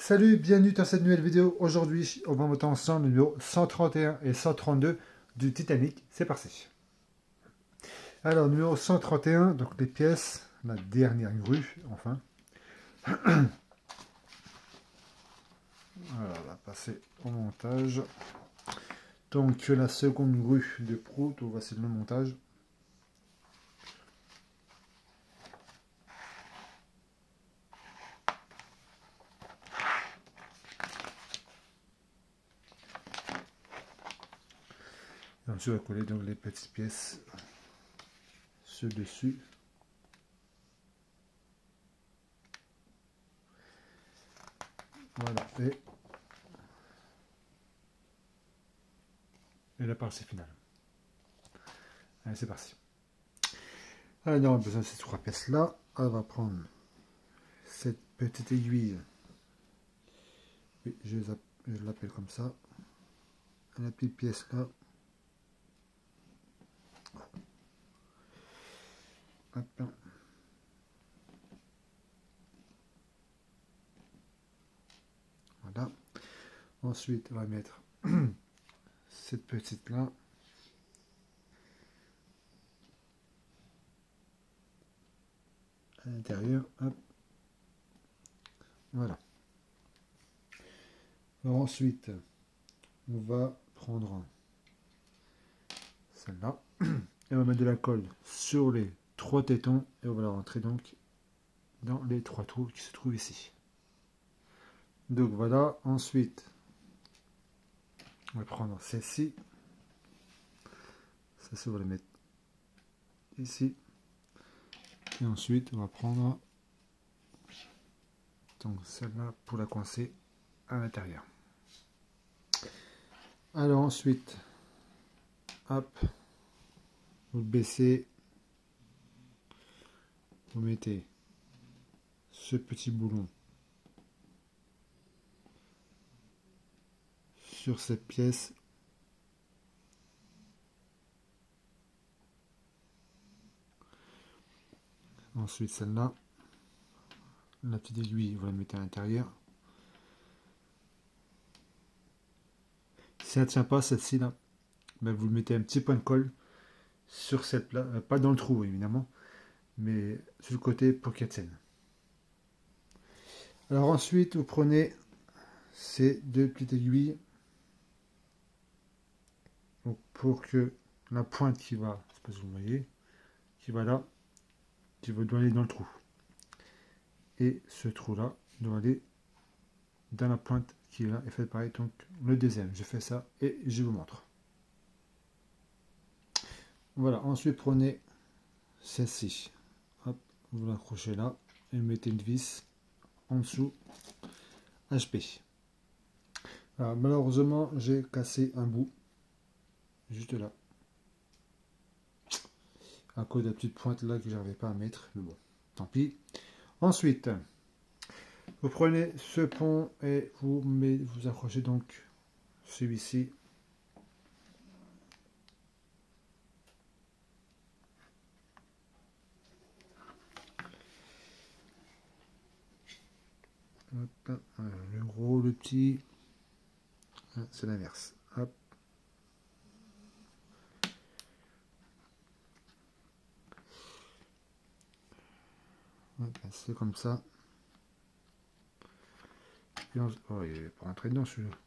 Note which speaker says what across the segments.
Speaker 1: Salut, bienvenue dans cette nouvelle vidéo. Aujourd'hui, on va monter ensemble le numéro 131 et 132 du Titanic. C'est parti. Alors, numéro 131, donc les pièces, la dernière grue, enfin. Voilà, on va passer au montage. Donc, la seconde grue de Prout, voici le montage. Et ensuite, on va coller donc les petites pièces sur dessus. Voilà, et la partie finale. Allez, c'est parti. Alors, on a besoin de ces trois pièces-là. On va prendre cette petite aiguille. Oui, je l'appelle comme ça. La petite pièce là. Hop. Voilà. Ensuite, on va mettre cette petite là. À l'intérieur. Hop. Voilà. Alors ensuite, on va prendre celle-là. Et on va mettre de la colle sur les trois tétons. Et on va la rentrer donc dans les trois trous qui se trouvent ici. Donc voilà. Ensuite, on va prendre celle-ci. Ça, on va la mettre ici. Et ensuite, on va prendre donc celle-là pour la coincer à l'intérieur. Alors ensuite, hop, vous le baissez, vous mettez ce petit boulon sur cette pièce. Ensuite celle-là, la petite aiguille, vous la mettez à l'intérieur. Si elle ne tient pas, celle-ci là, ben vous mettez un petit point de colle sur cette là, pas dans le trou évidemment, mais sur le côté pour qu'elle tienne. Alors ensuite, vous prenez ces deux petites aiguilles donc pour que la pointe qui va, je sais pas si vous voyez, qui va là, qui doit aller dans le trou. Et ce trou là doit aller dans la pointe qui est là et faites pareil. Donc le deuxième, je fais ça et je vous montre. Voilà, ensuite prenez celle-ci, hop, vous l'accrochez là et mettez une vis en dessous HP. Alors, malheureusement j'ai cassé un bout juste là à cause de la petite pointe là que j'arrivais pas à mettre, mais bon, tant pis. Ensuite, vous prenez ce pont et vous accrochez donc celui-ci. Le gros, le petit, c'est l'inverse. Hop. C'est comme ça. Et oh, il est pas rentré dedans celui-là.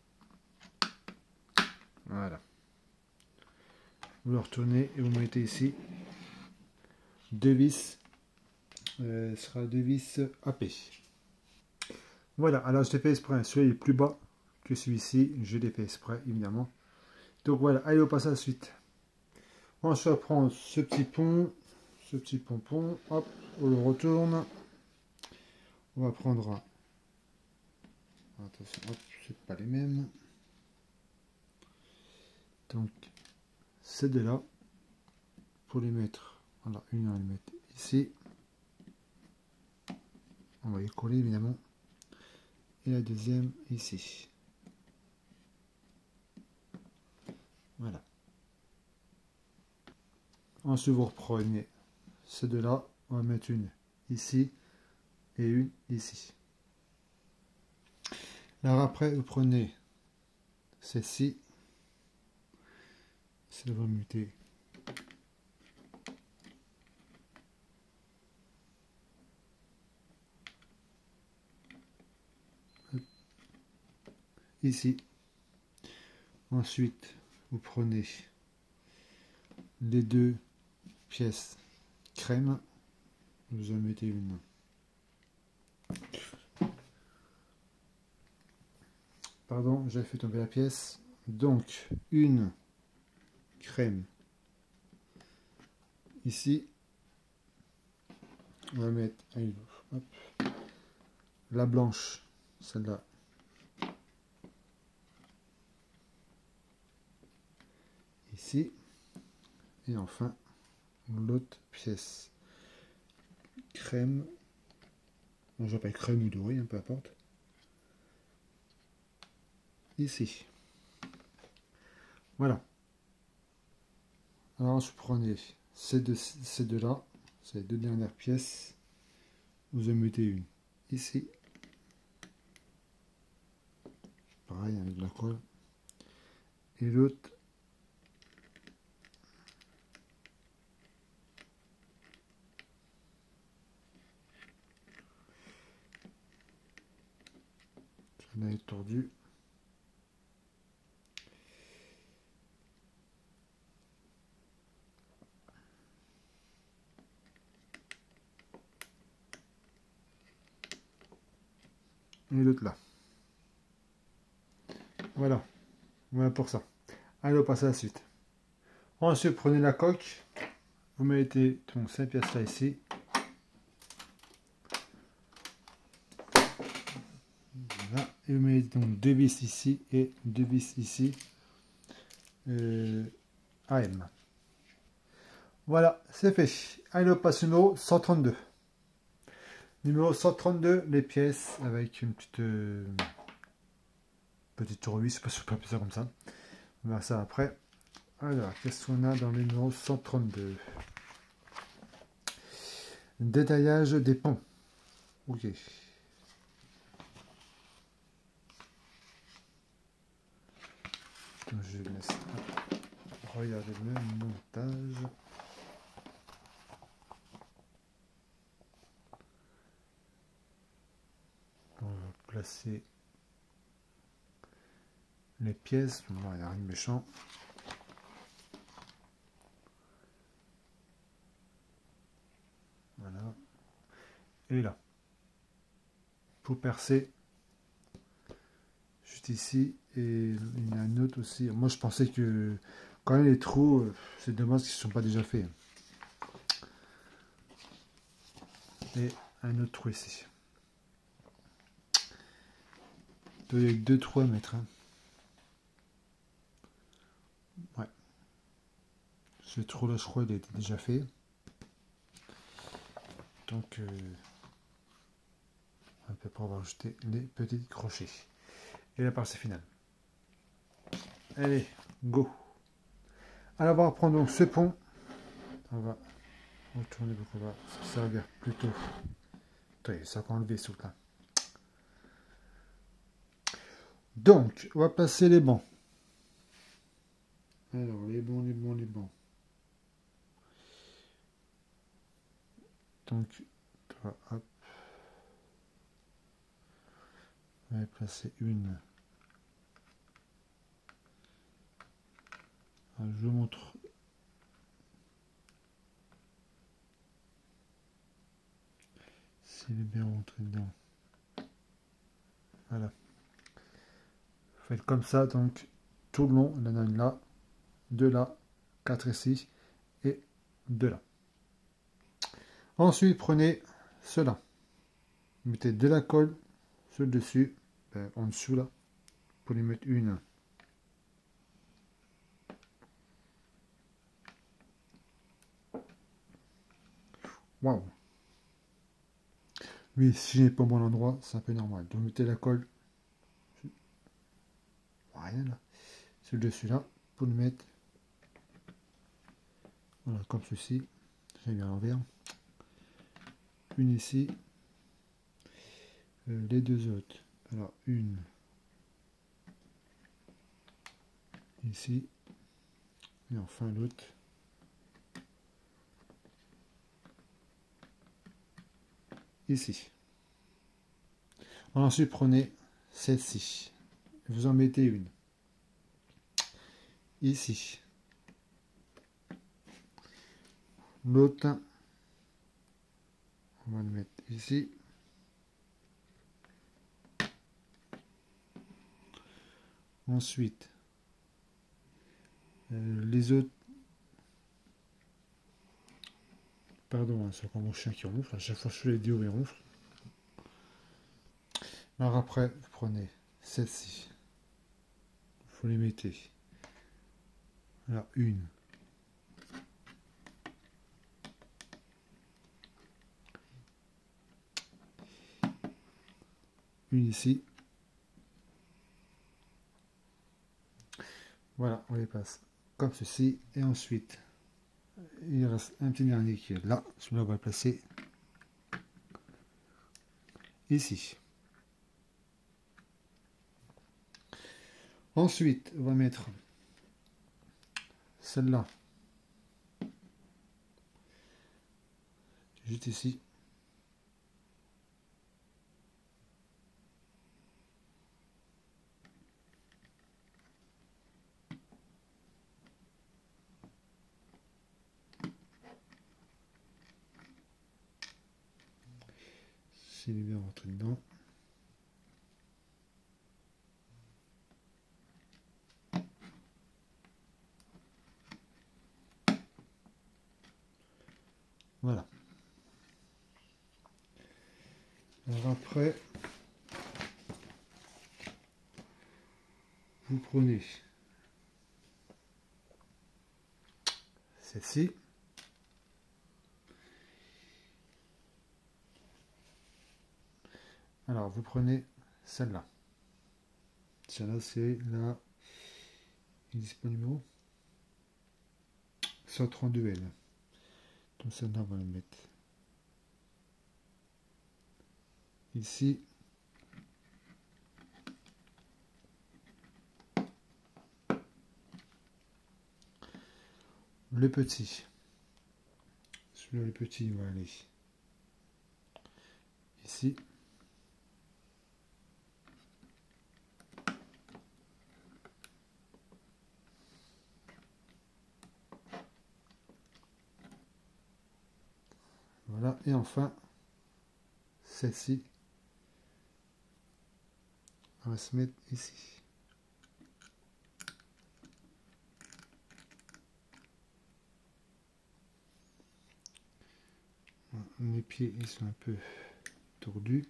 Speaker 1: Voilà. Vous le retournez et vous mettez ici deux vis. Ce sera deux vis AP. Voilà, alors je l'ai fait exprès. Celui-là est plus bas que celui-ci. Je l'ai fait exprès, évidemment. Donc voilà, allez, on passe à la suite. Ensuite, on va prendre ce petit pont, ce petit pompon. Hop, on le retourne. On va prendre un. Attention, hop, c'est pas les mêmes. Donc, ces deux-là, pour les mettre, voilà, une on va les mettre ici. On va y coller évidemment. Et la deuxième ici. Voilà. Ensuite, vous reprenez ces deux-là. On va mettre une ici et une ici. Alors après, vous prenez celle-ci, c'est le muter. Ici. Ensuite, vous prenez les deux pièces crème, vous en mettez une. Pardon, j'ai fait tomber la pièce. Donc, une crème ici. On va mettre hop, la blanche, celle-là. Ici. Et enfin, l'autre pièce crème. Bon, j'appelle crème ou dorée, hein, peu importe. Ici. Voilà. Alors, je prenais ces deux-là, ces deux dernières pièces. Vous en mettez une ici. Pareil avec la colle. Et l'autre elle est tordue. Et l'autre là. Voilà. Voilà pour ça. Allez, on passe à la suite. Ensuite, prenez la coque. Vous mettez donc ces pièces là ici. Voilà. Et vous mettez donc deux vis ici et deux vis ici. AM. Voilà, c'est fait. Allez, on passe au numéro 132. Numéro 132, les pièces avec une petite tournevis, je sais pas si je peux appeler ça comme ça. On verra ça après. Alors, qu'est-ce qu'on a dans le numéro 132? Détaillage des ponts. Ok. Donc, je laisse regarder le montage. On va placer les pièces. Bon, il n'y a rien de méchant. Voilà. Et là. Pour percer. Juste ici. Et il y a un autre aussi. Moi, je pensais que quand même les trous, c'est dommage qu'ils ne sont pas déjà faits. Et un autre trou ici. Il y a deux trous à mettre. Hein. Ouais. Ce trou là, je crois, il a été déjà fait. Donc, on peut pouvoir ajouter les petits crochets. Et la partie finale. Allez, go. Alors, on va prendre donc ce pont. On va retourner, donc on va se servir plutôt. Attendez, ça va enlever sous là. Donc, on va placer les bancs. Alors, les bancs. Donc, hop. On va placer une. Alors, je vous montre. S'il est bien rentré dedans. Voilà. Vous faites comme ça, donc, tout le long. Il y en a une là, deux là, quatre ici, et deux là. Ensuite, prenez cela. Mettez de la colle sur le dessus, en dessous là, pour les mettre une. Waouh! Oui, si je n'ai pas au bon endroit, c'est un peu normal. Donc mettez la colle, rien là, sur le dessus là, pour le mettre, voilà, comme ceci. J'ai bien l'envers. Une ici, les deux autres. Alors une ici, et enfin l'autre ici. Ensuite, prenez celle-ci, vous en mettez une ici, l'autre, on va le mettre ici, ensuite les autres, pardon, c'est encore mon chien qui ronfle, à chaque fois que je fais les vidéos il ronfle. Alors après, vous prenez celle-ci, vous les mettez, alors une, ici, voilà, on les passe comme ceci, et ensuite, il reste un petit dernier qui est là, celui-là on va le placer ici. Ensuite, on va mettre celle-là juste ici. S'il est bien rentré dedans. Voilà. Alors après, vous prenez celle-ci. Alors vous prenez celle-là. Celle-là c'est la, il dit pas le numéro, 132L. Donc celle-là on va la mettre ici. Le petit, celui-là le petit il va aller ici. Voilà, et enfin celle-ci on va se mettre ici. Mes pieds ils sont un peu tordus.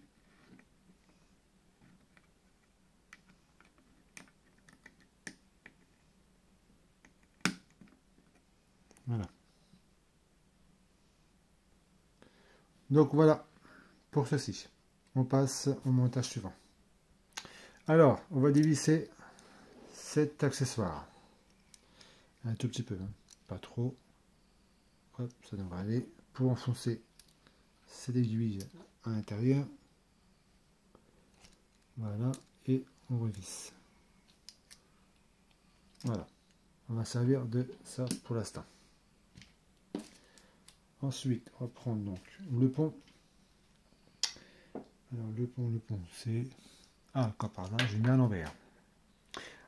Speaker 1: Voilà. Donc voilà pour ceci. On passe au montage suivant. Alors, on va dévisser cet accessoire. Un tout petit peu, hein. Pas trop. Hop, ça devrait aller. Pour enfoncer cette aiguille à l'intérieur. Voilà, et on revisse. Voilà, on va servir de ça pour l'instant. Ensuite, on va prendre donc le pont. Alors le pont, c'est... Ah, quand par là, j'ai mis à l'envers.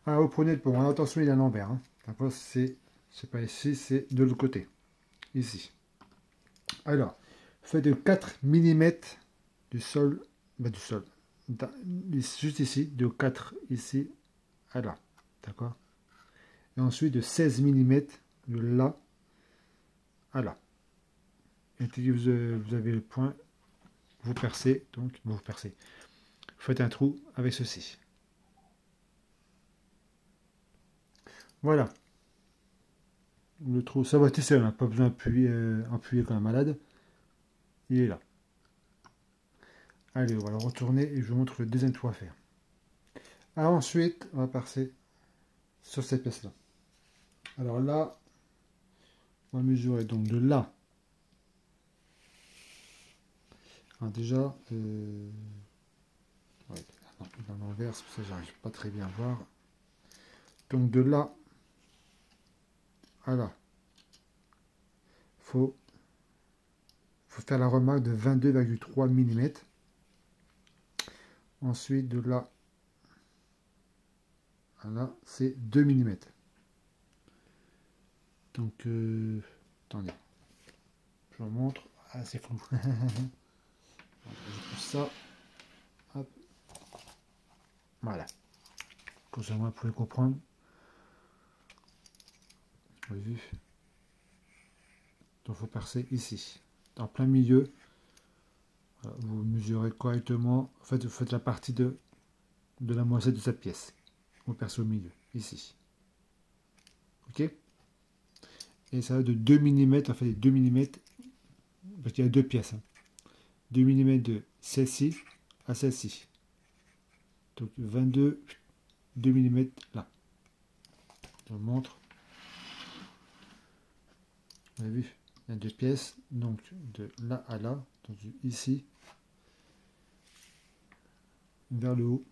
Speaker 1: Alors vous prenez le pont, alors, attention, il est à l'envers. Hein. D'accord, c'est pas ici, c'est de l'autre côté. Ici. Alors, faites de 4 mm du sol, du sol. Juste ici, de 4 ici à là. D'accord. Et ensuite de 16 mm de là à là. Et dès que vous avez le point, vous percez, donc vous percez. Vous faites un trou avec ceci. Voilà. Le trou, ça va être seul, hein, pas besoin d'appuyer comme un malade. Il est là. Allez, on va le retourner et je vous montre le deuxième trou à faire. Alors ensuite, on va percer sur cette pièce-là. Alors là, on va mesurer donc de là. Alors déjà, ouais, dans l'envers, c'est pour ça que j'arrive pas très bien à voir. Donc de là à là, faut faire la remarque de 22,3 mm. Ensuite, de là à là, c'est 2 mm. Donc, attendez, je vous montre. Ah, c'est flou. Je pousse ça. Hop. Voilà. Comme ça, vous pouvez comprendre. Vous avez vu? Donc, il faut percer ici, en plein milieu. Voilà, vous mesurez correctement. En fait, vous faites la partie de la moitié de cette pièce. Vous percez au milieu, ici. Ok? Et ça va de 2 mm, en fait, 2 mm, parce qu'il y a deux pièces. Hein. 2 mm de celle-ci à celle-ci. Donc 22, 2 mm là. Je vous montre. Vous avez vu? Il y a deux pièces, donc de là à là, donc ici, vers le haut,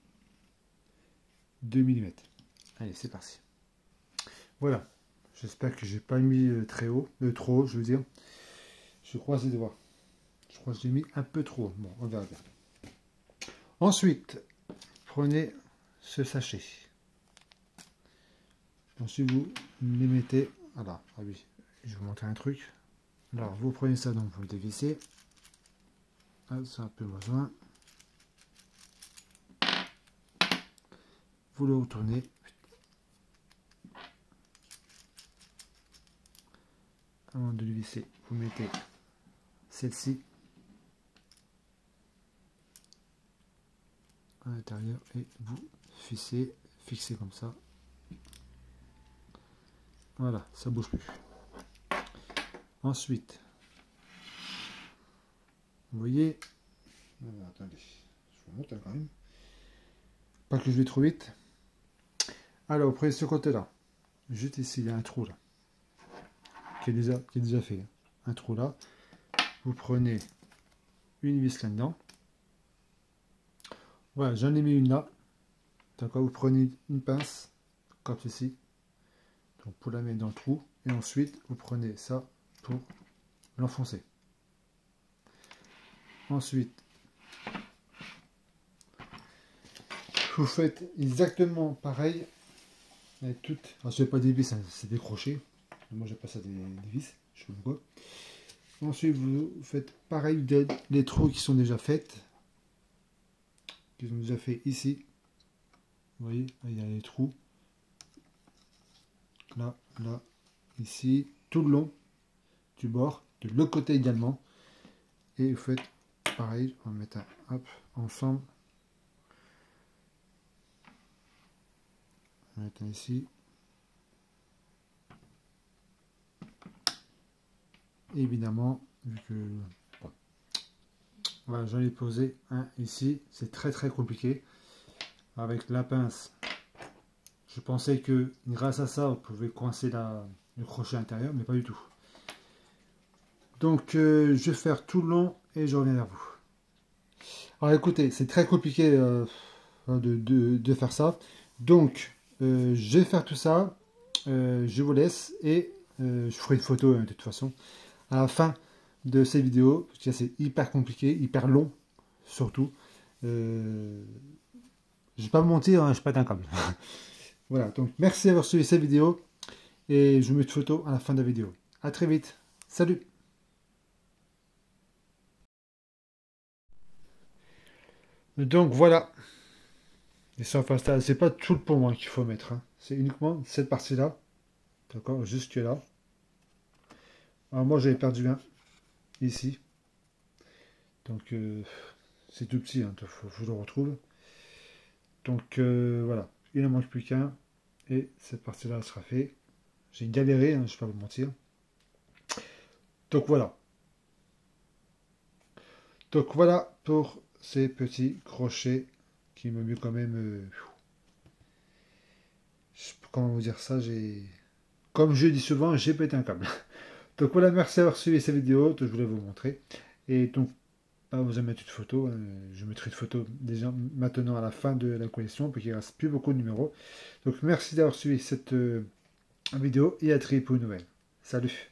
Speaker 1: 2 mm. Allez, c'est parti. Voilà. J'espère que j'ai pas mis très haut, trop haut, je veux dire. Je croise les doigts. Je crois que j'ai mis un peu trop haut. Bon, on verra bien. Ensuite, prenez ce sachet. Ensuite, vous les mettez. Voilà. Ah oui, je vais vous montrer un truc. Alors, vous prenez ça, donc vous le dévissez. Ah, c'est un peu besoin. Vous le retournez. Avant de le visser, vous mettez celle-ci à l'intérieur et vous fixez comme ça. Voilà, ça bouge plus. Ensuite, vous voyez, attendez, je vous montre quand même. Pas que je vais trop vite. Alors, vous prenez ce côté-là. Juste ici, il y a un trou là. Qui est déjà fait. Hein. Un trou là. Vous prenez une vis là-dedans. Voilà, j'en ai mis une là. D'accord, vous prenez une pince, comme ceci. Donc pour la mettre dans le trou. Et ensuite, vous prenez ça pour l'enfoncer. Ensuite, vous faites exactement pareil avec toutes. Alors, ce n'est pas des vis, c'est des crochets. Moi, j'appelle ça des vis. Je sais pas pourquoi. Ensuite, vous faites pareil des trous qui sont déjà faits. Qui sont déjà faits ici. Vous voyez, il y a les trous. Là, là, ici, tout le long du bord, de l'autre côté également. Et vous faites pareil, on va mettre un hop ensemble. On va mettre un ici. Et évidemment, vu que bon, voilà, j'en ai posé un ici, c'est très compliqué. Avec la pince, je pensais que grâce à ça, on pouvait coincer le crochet intérieur, mais pas du tout. Donc, je vais faire tout le long et je reviens vers vous. Alors écoutez, c'est très compliqué de faire ça. Donc, je vais faire tout ça. Je vous laisse et je ferai une photo de toute façon à la fin de ces vidéos. Parce que c'est hyper compliqué, hyper long surtout. Je vais pas me mentir, hein, je pète un câble. Voilà, donc merci d'avoir suivi cette vidéo et je vous mets une photo à la fin de la vidéo. À très vite. Salut! Donc voilà, et ça, enfin, c'est pas tout le pont hein, qu'il faut mettre, hein. C'est uniquement cette partie-là, d'accord, jusque là. Alors moi j'avais perdu un ici, donc c'est tout petit, hein, faut que je le retrouve. Donc voilà, il ne manque plus qu'un et cette partie-là sera faite. J'ai galéré, hein, je ne vais pas vous mentir. Donc voilà. Donc voilà pour ces petits crochets qui m'ont mis quand même. Comment vous dire ça, comme je dis souvent, j'ai pété un câble. Donc voilà, merci d'avoir suivi cette vidéo, donc je voulais vous montrer. Et donc, vous allez mettre une photo, hein. Je mettrai une photo déjà maintenant à la fin de la collection, parce qu'il ne reste plus beaucoup de numéros. Donc merci d'avoir suivi cette vidéo et à très pour une nouvelle. Salut!